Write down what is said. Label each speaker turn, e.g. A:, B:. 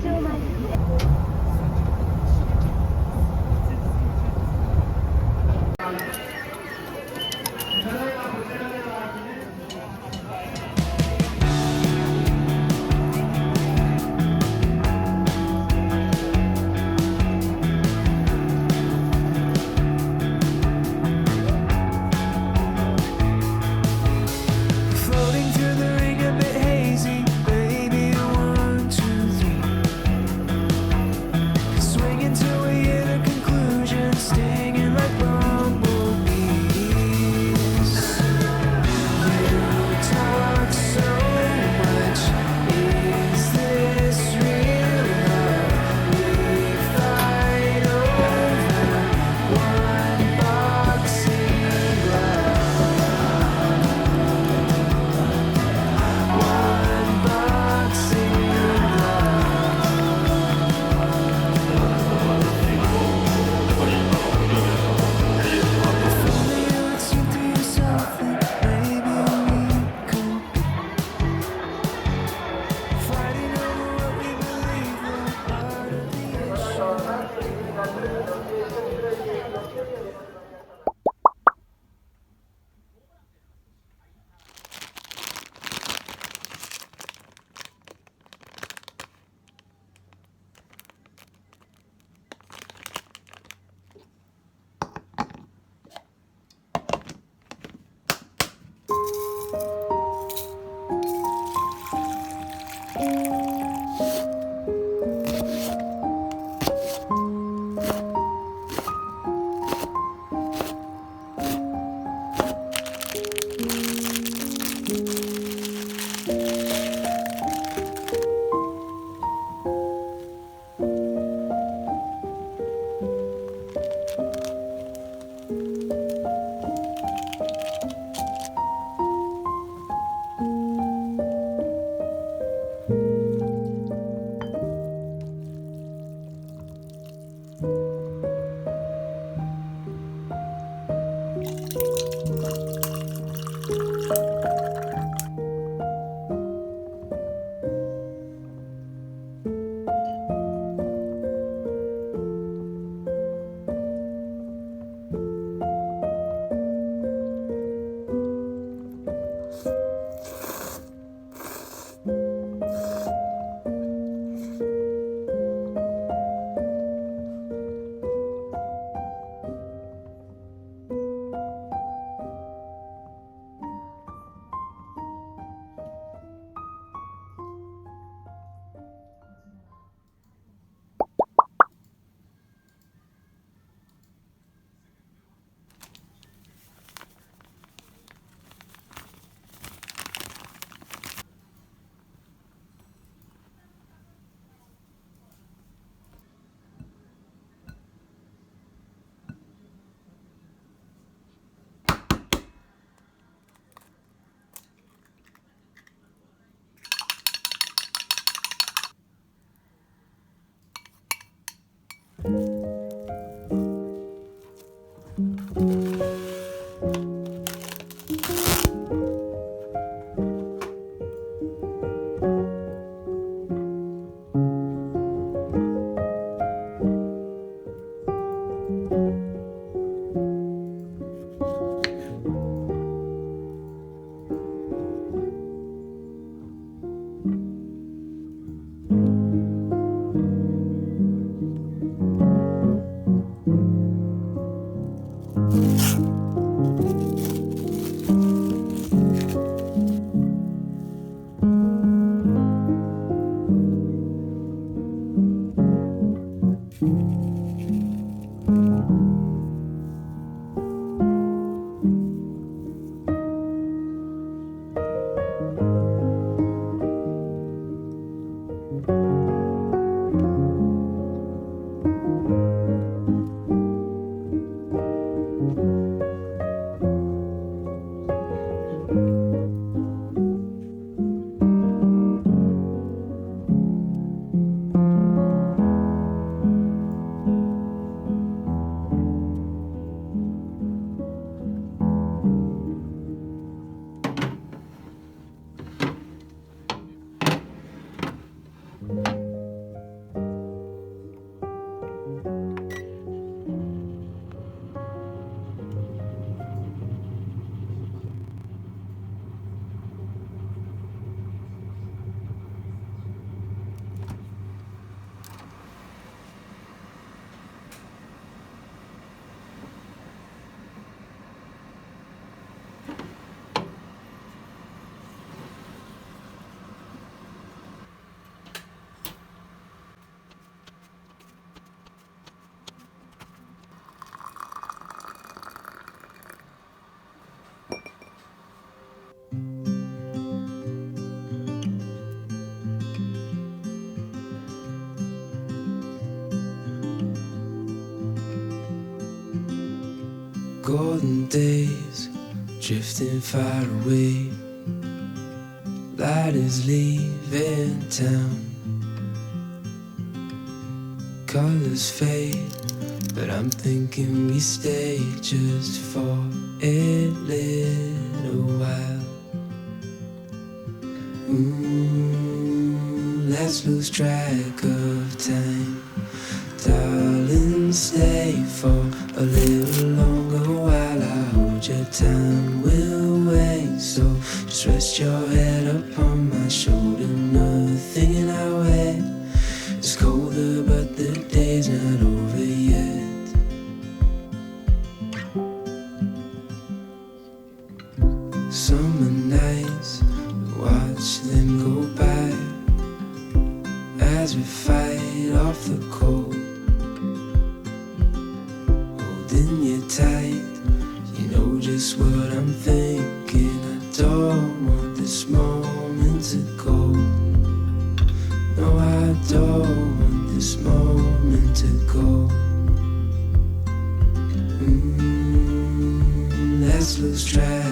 A: 場前ですね。
B: Floating through the ring a bit hazy, baby. 1, 2, 3. Swinging till we hear the conclusion, stinging like bumblebees. You talk so much. Is this real love? We fight over one boxing glove. One boxing glove. If only you would see through yourself, then maybe we could fighting over what we believe we're part of the issue. golden days drifting far away. Light is leaving town. Colors fade, but I'm thinking we stay just for a little while. Let's lose track of time. Darling, stay for a little longer while I hold your time will wait. So just rest your head upon my shoulder. Nothing in our way is colder, but the day's not over yet. Summer nights, watch them go by as we fight off the cold. Holding you tight, you know just what I'm thinking. I don't want this moment to go. No, I don't want this moment to go. Let's lose track